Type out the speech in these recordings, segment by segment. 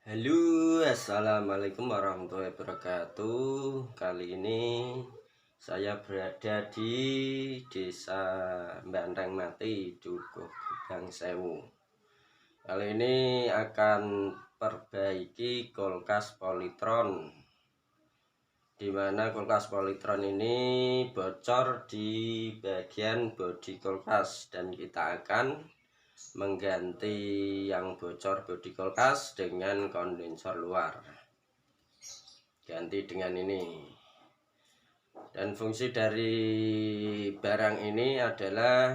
Halo, assalamualaikum warahmatullahi wabarakatuh. Kali ini saya berada di Desa Banteng Mati, Dukuh Gebang Sewu. Kali ini akan perbaiki kulkas Polytron, dimana kulkas Polytron ini bocor di bagian bodi kulkas, dan kita akan mengganti yang bocor bodi kulkas dengan kondensor luar. Ganti dengan ini. Dan fungsi dari barang ini adalah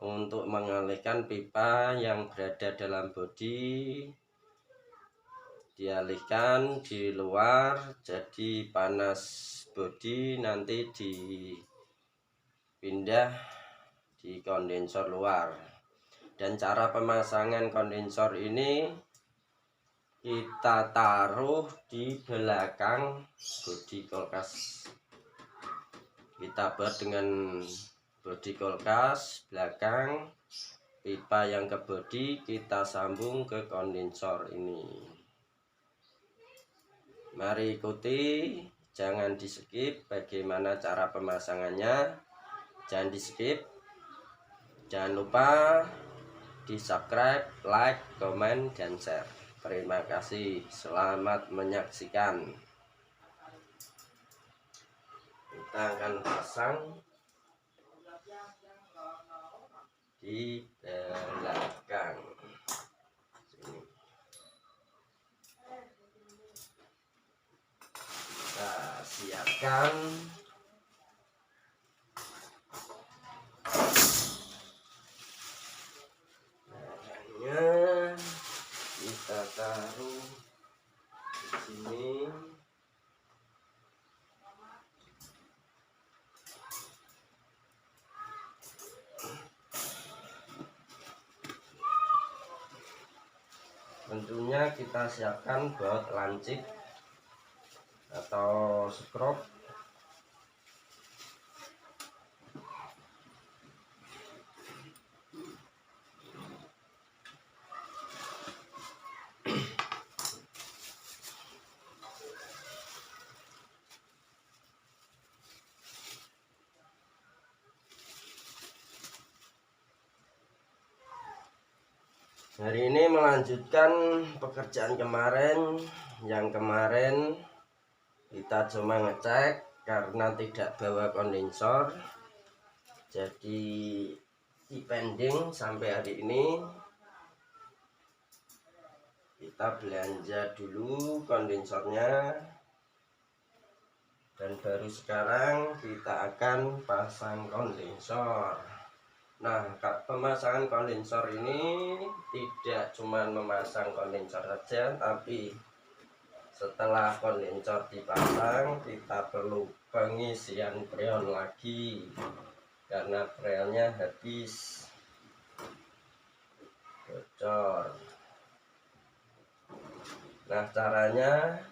untuk mengalihkan pipa yang berada dalam bodi, dialihkan di luar, jadi panas bodi nanti dipindah di kondensor luar. Dan cara pemasangan kondensor ini kita taruh di belakang bodi kulkas. Kita buat dengan bodi kulkas belakang, pipa yang ke bodi kita sambung ke kondensor ini. Mari ikuti, jangan di skip bagaimana cara pemasangannya. Jangan di skip. Jangan lupa di subscribe, like, komen, dan share. Terima kasih, selamat menyaksikan. Kita akan pasang di belakang sini. Kita siapkan barangnya, kita taruh di sini. Tentunya kita siapkan baut lancip atau skrup. Hari ini melanjutkan pekerjaan kemarin. Yang kemarin kita cuma ngecek karena tidak bawa kondensor, jadi dipending sampai hari ini. Kita belanja dulu kondensornya, dan baru sekarang kita akan pasang kondensor. Nah, pemasangan kondensor ini tidak cuma memasang kondensor saja, tapi setelah kondensor dipasang kita perlu pengisian freon lagi karena freonnya habis, bocor. Nah, caranya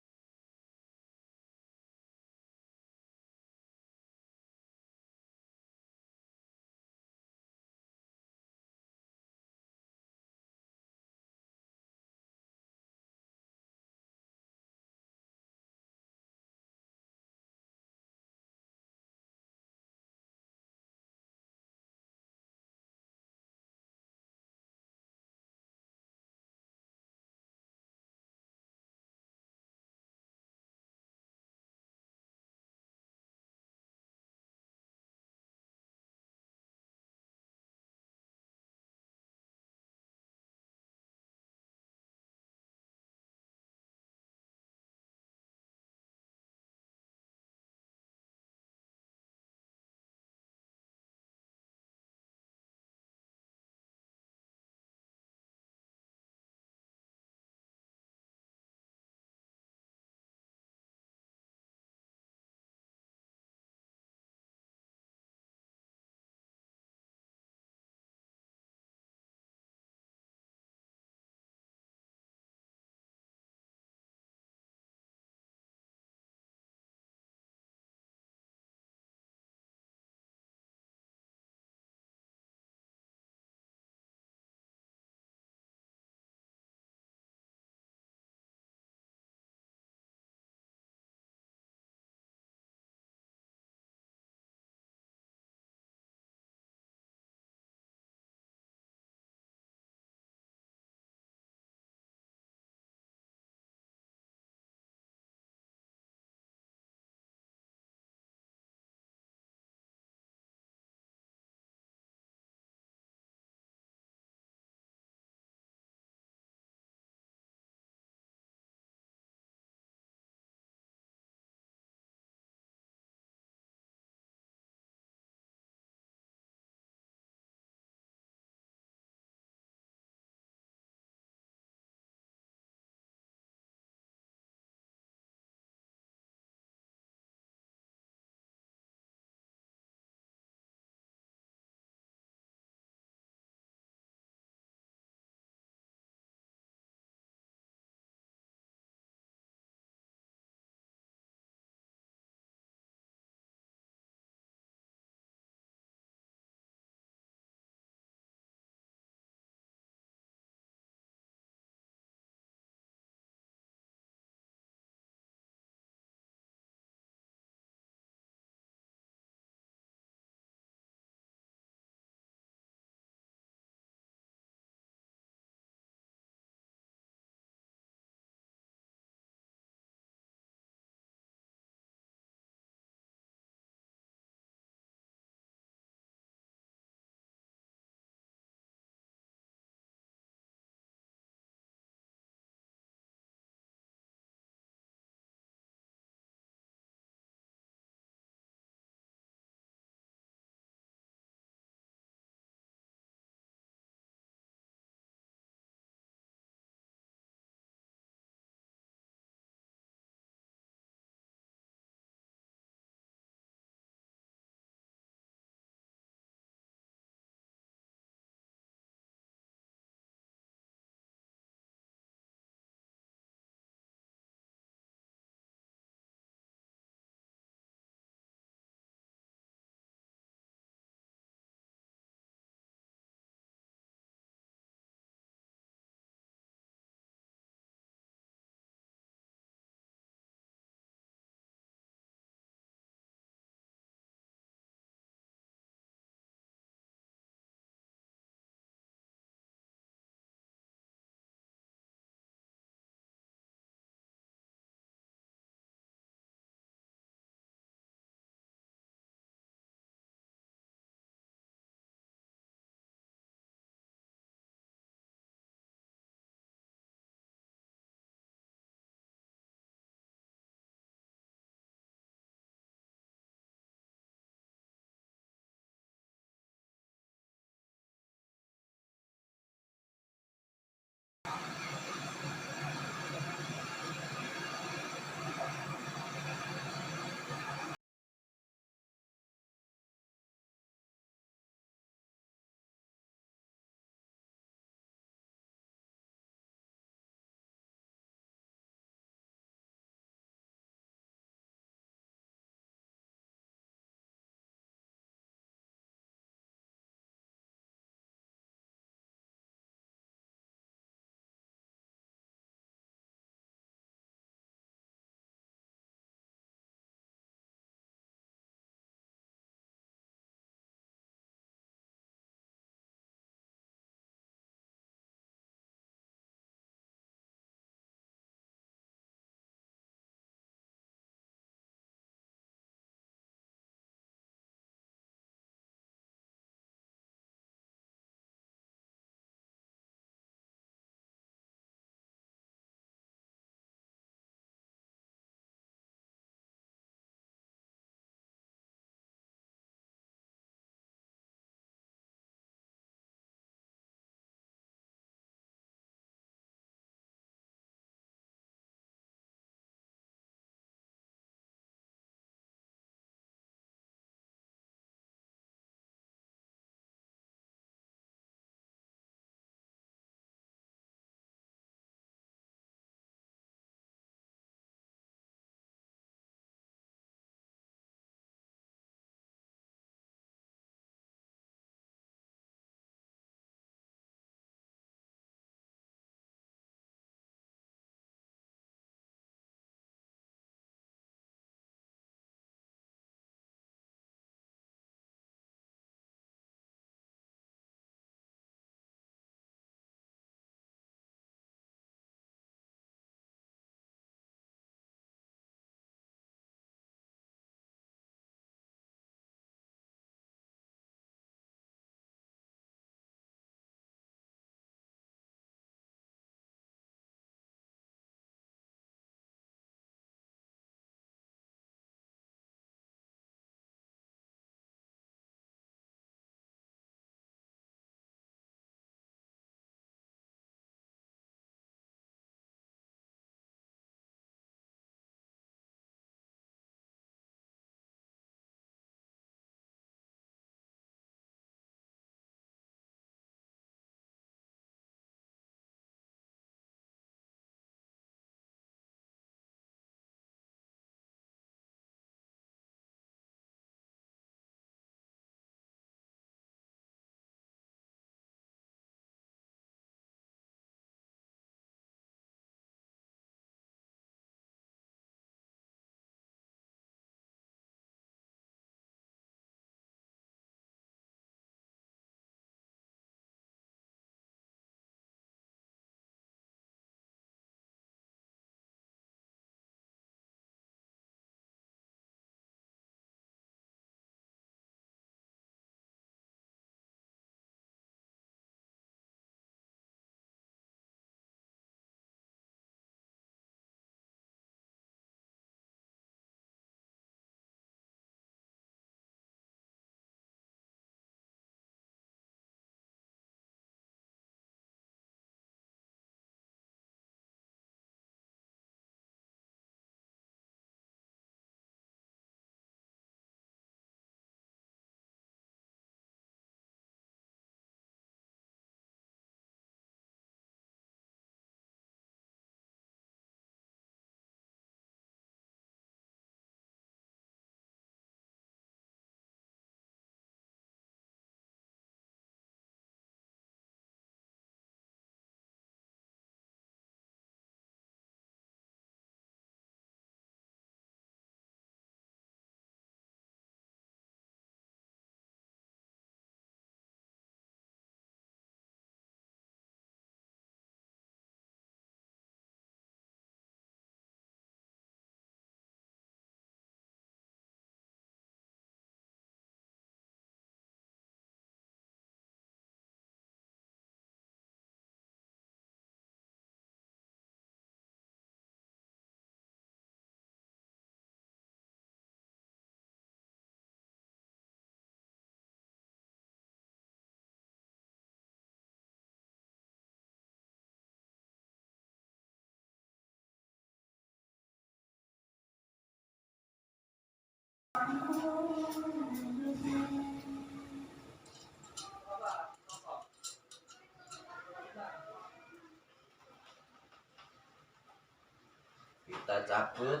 Kita cabut,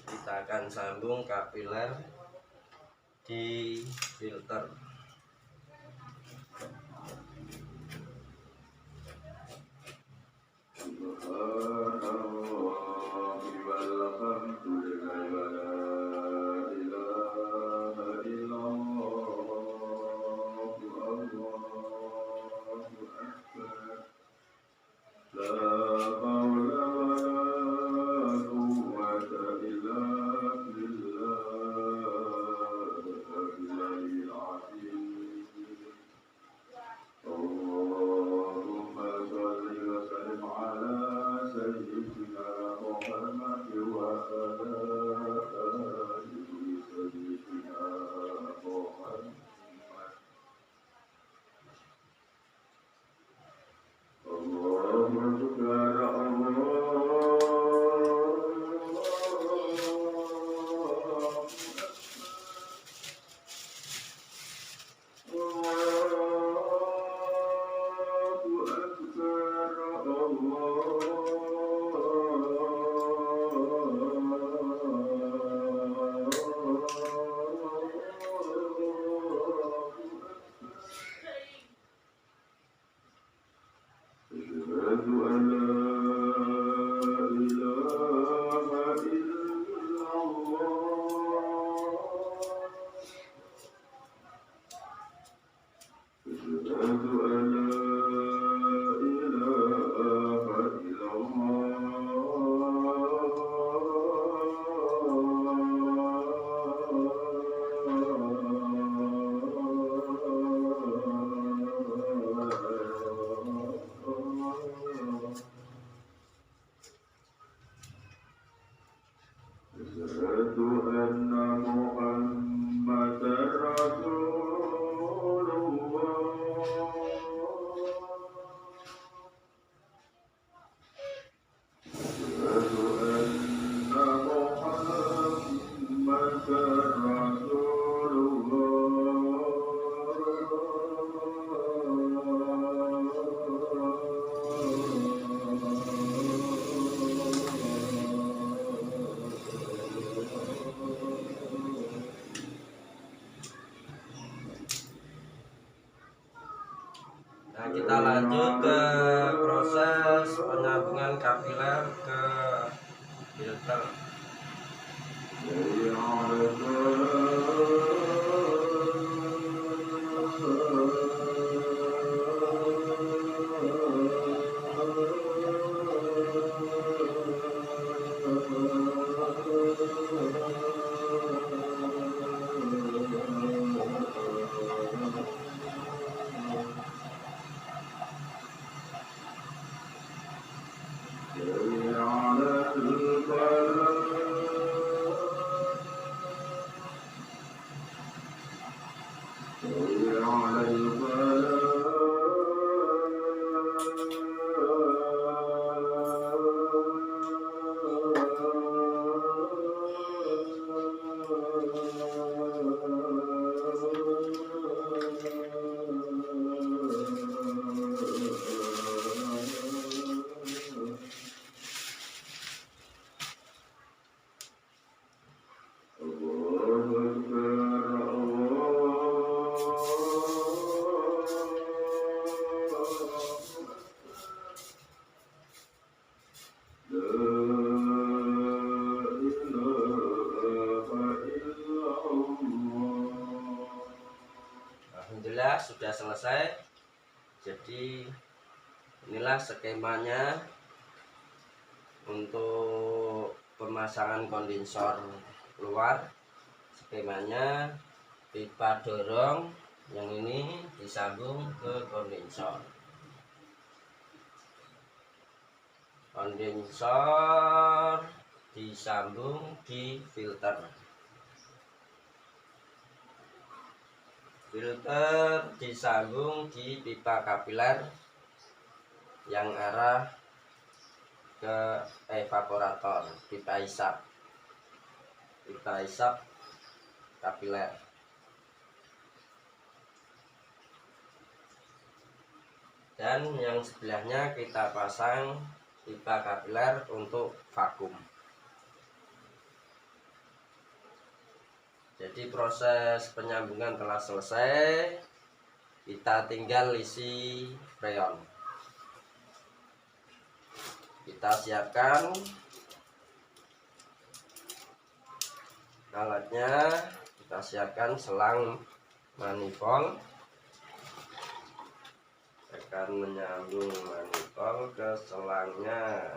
kita akan sambung kapiler di filter. Nah, kita lanjut ke proses penyambungan kapiler ke filter. Alhamdulillah sudah selesai. Jadi inilah skemanya untuk pemasangan kondensor luar. Skemanya pipa dorong yang ini disambung ke kondensor. Kondensor disambung di filter. Filter disambung di pipa kapiler yang arah ke evaporator, pipa isap. Pipa isap kapiler. Dan yang sebelahnya kita pasang pipa kapiler untuk vakum. Jadi proses penyambungan telah selesai, kita tinggal isi freon. Kita siapkan alatnya, kita siapkan selang manifold, akan menyambung manifold ke selangnya.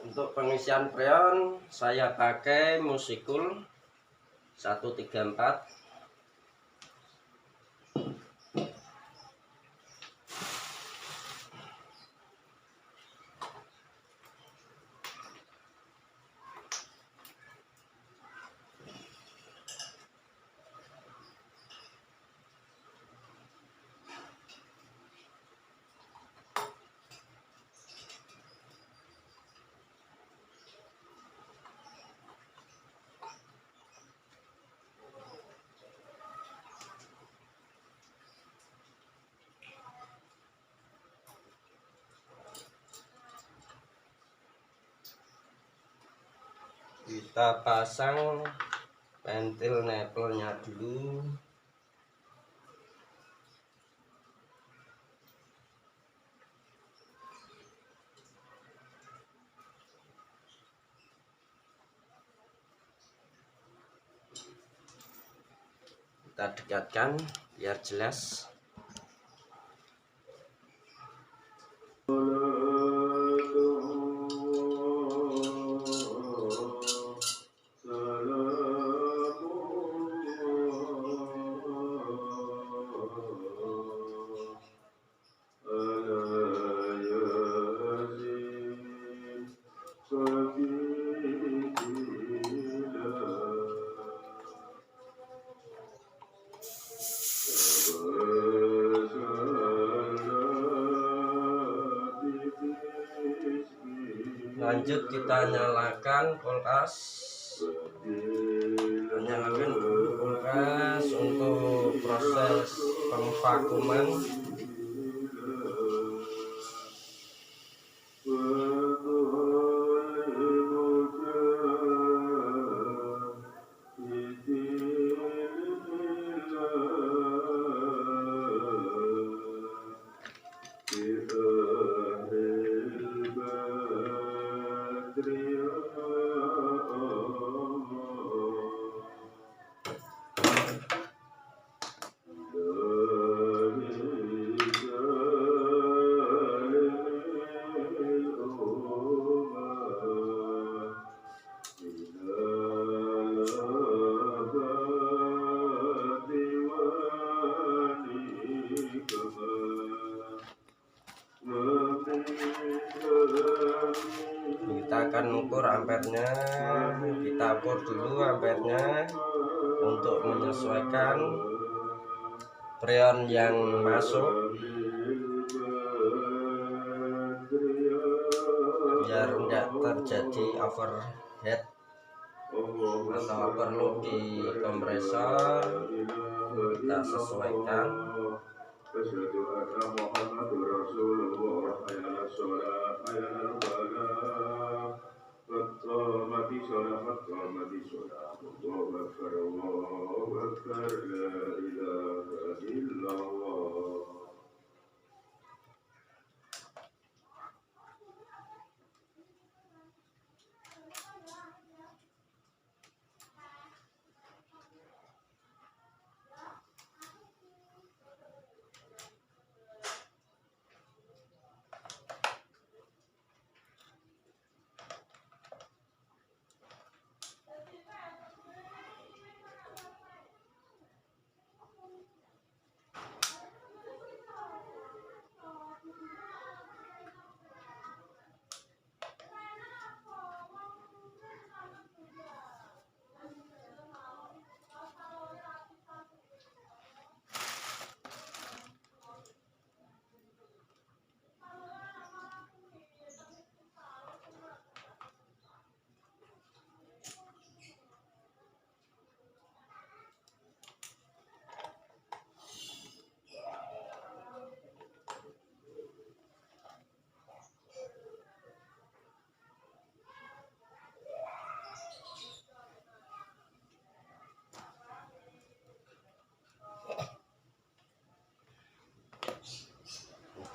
Untuk pengisian freon saya pakai Musikul 134. Kita pasang pentil nepelnya dulu. Kita dekatkan biar jelas. Lanjut kita nyalakan kulkas. Nyalakan kulkas untuk proses pengvakuman. Kita akan ukur ampernya, kita ukur dulu ampernya untuk menyesuaikan freon yang masuk biar tidak terjadi overheat atau overload di kompresor. Kita sesuaikan.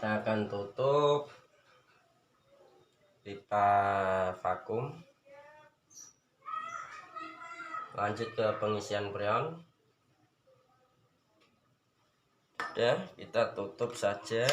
Kita akan tutup pipa vakum, lanjut ke pengisian freon. Udah, kita tutup saja.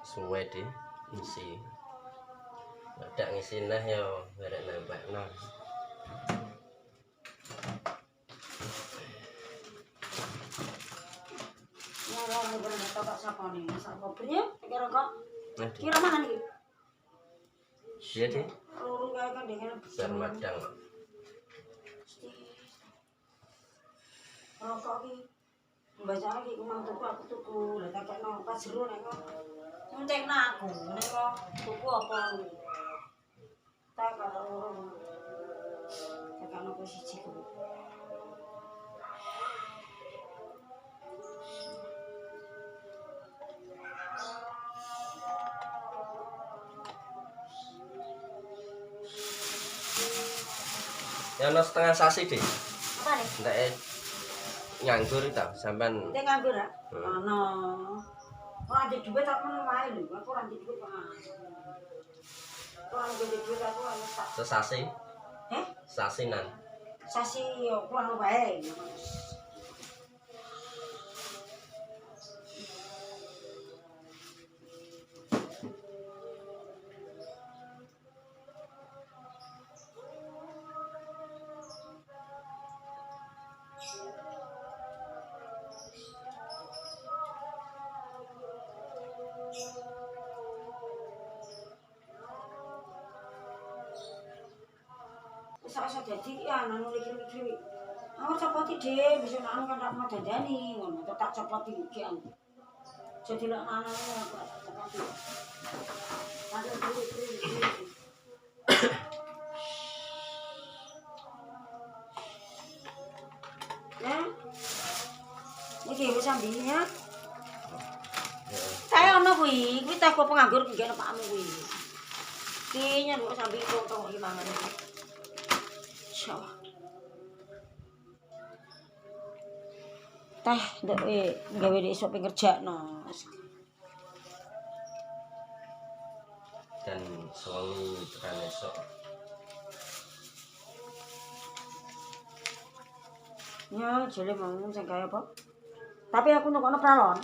Suwe di isi, ada ngisi nah yo, barek nambah nah. Orang bener tak sapa nih, sapa punya? Kira mana nih? Iya di. Lurung kayak kan dengan Besar madang. Rokok ki, baca lagi kumang aku tuku, lah tak no pas seru nek kok. Entek aku, nek kok tuku apa? Tak kalau urung. Tekan aku siji ku. Ya no setengah sasi deh. Apa nih? Ndak nganggur itu sampean. Ndak nganggur ah? Ono. Ora ada duit tak men wae lho, aku ora ada duit kok. Ora ada duit aku ora tak. Sesasi? Sasinan. Sasi yo kurang wae. Sak dadi ya nang mikir-mikir. Aku copoti dhewe bisa nang kan tak mau dandani ngono, tak copoti iki aku. Jadi lek nang aku tak copoti. Ada dulu. Ya. Iki wis ambilnya. Saya ono kuwi teko penganggur iki ana pakmu kuwi. Ki nyaluk sambil tong iki mangan iki. Teh ndek gawe esuk pengerjakno. Dan suami tekan esok. Ya, jele mau sing kaya apa? Tapi aku nukono pralon.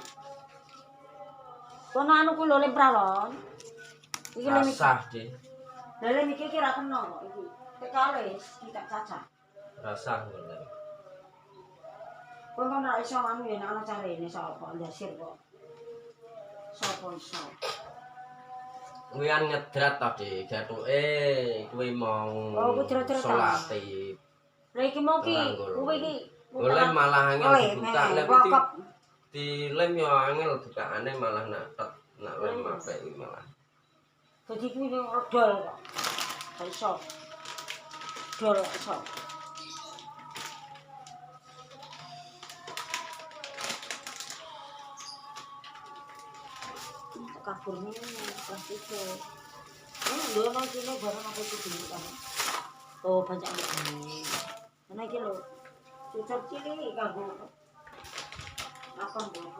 Kono anu ku lho lem pralon. Iki lem Rasah deh. Lha iki kira kena kok iki. Tekales kita caca. Rasah ngono. Kowe kan ora iso anu yen ana carane sapa ndasir kok. Sapa iso. Kuwian ngedrat tadi, gatuke kuwi mau Oh, kuwi drat-dratan. salate. Lah iki mau ki, Ora nggolong. kuwi iki. Oleh malah angel Oleh, dibuka, lek rokok. dilem yo angel bukaane malah natet, nak lem apik kuwi malah. Dadi kuwi dol kok. Gak iso. Dol gak iso. Kaburnya kelas itu. Lho nang kene barang aku itu dulu kan. Oh, banyak ini. Mana iki lho. Cucur cilik kanggo apa mbok.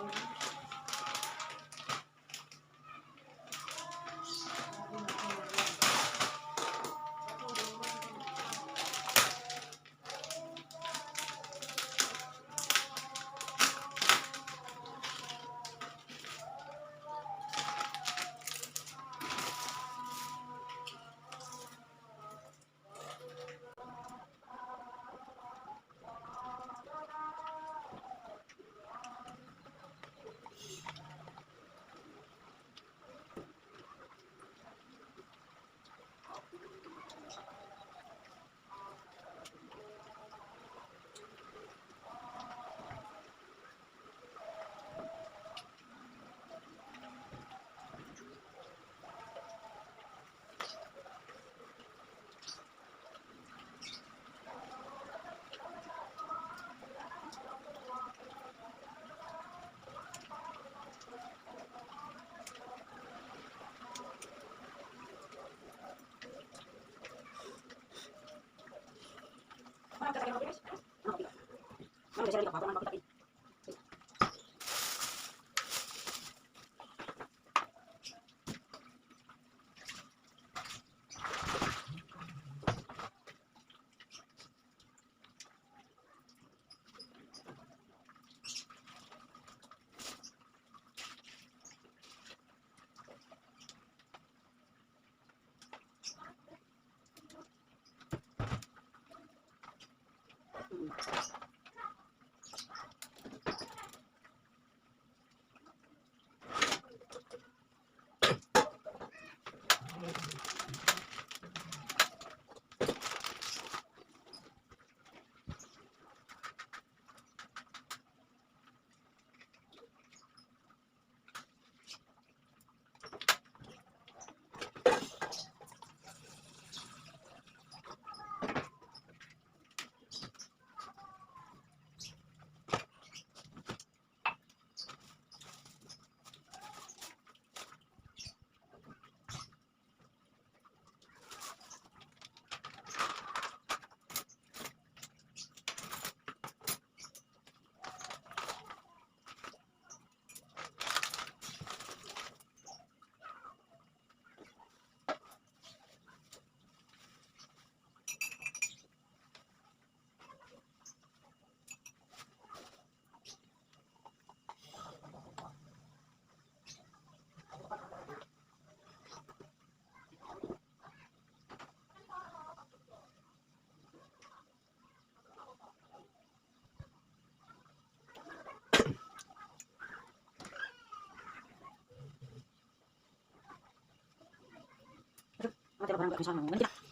Mati barang gak bisa nang.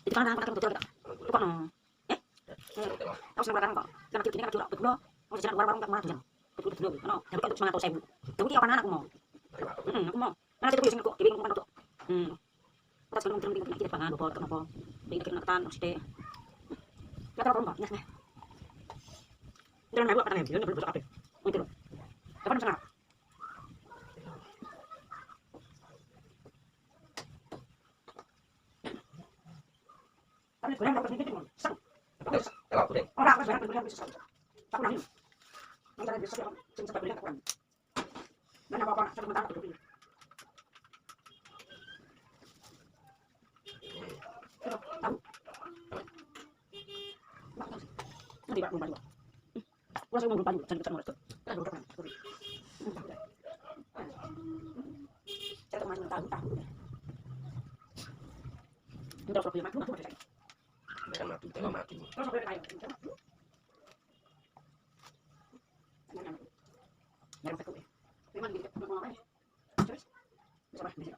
Itu kan anak betul kita. Kok no. Aku seneng barang kok. Kan kini kan curang betul. Mau jalan warung tak mana jalan. Betul betul. No, tapi untuk 900.000. Tapi dia apa anakku mau. Aku mau. Mana itu sing kok dibing kan untuk. Kita sekarang mungkin kita pangan bobot kenapa. Ini kena ketan mesti. Kita apa enggak? Nah. Jangan naik katanya, dia belum apa. Untuk. Kapan sana? Tapi sebenarnya apa sih itu? Sang. Orang apa sebenarnya bisa. Aku nanya. Nanti bisa sing sempat beli aku. Mana apa-apa satu mentang aku beli. Tahu? Nanti Pak belum bantu. Gua saya mau belum bantu, jangan ketemu itu. Kan udah kan. Saya masih tahu. Udah sudah punya mati, mati saya. Kan mati. Terus sampai kayak nyari peku ya. Memang gitu, mau apa ya? Terus bisa apa? Bisa.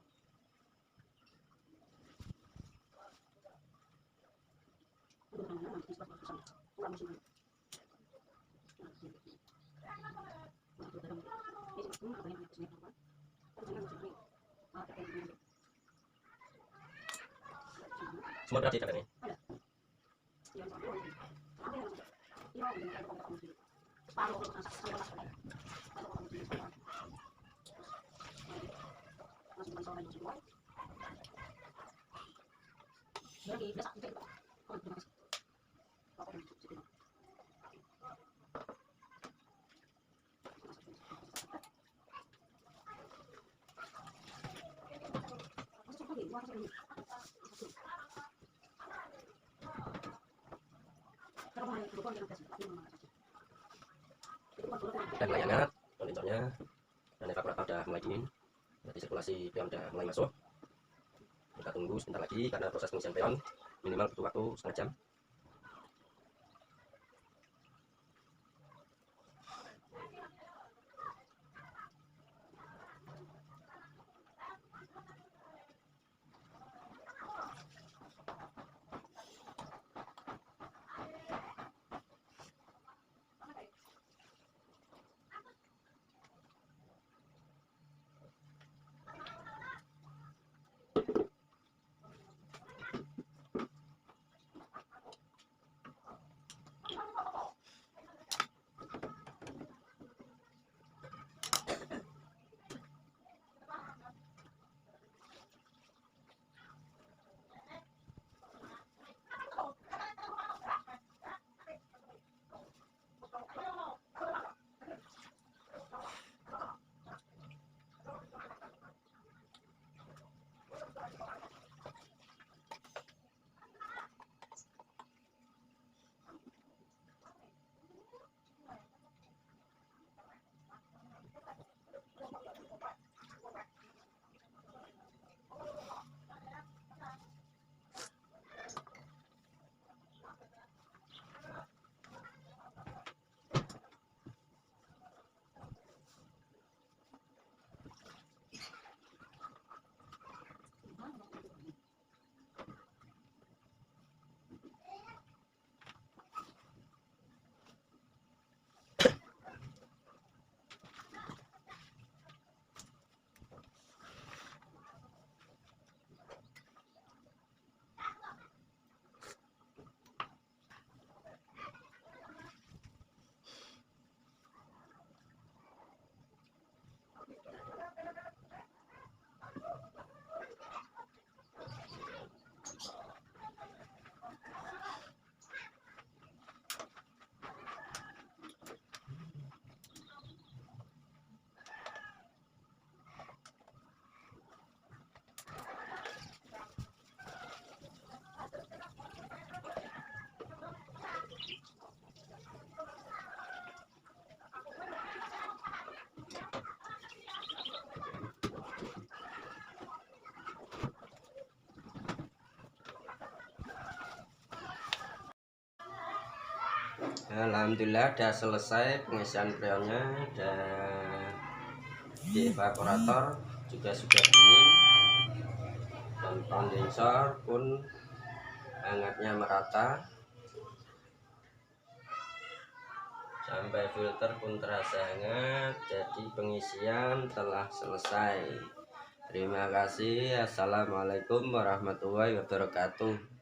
Semua berarti katanya. Dan mulai hangat kondensornya, dan evaporator sudah mulai dingin, berarti sirkulasi freon sudah mulai masuk. Kita tunggu sebentar lagi karena proses pengisian freon minimal butuh waktu setengah jam. Alhamdulillah sudah selesai pengisian freonnya, dan di evaporator juga sudah dingin, dan kondensor pun hangatnya merata, sampai filter pun terasa hangat. Jadi pengisian telah selesai. Terima kasih. Assalamualaikum warahmatullahi wabarakatuh.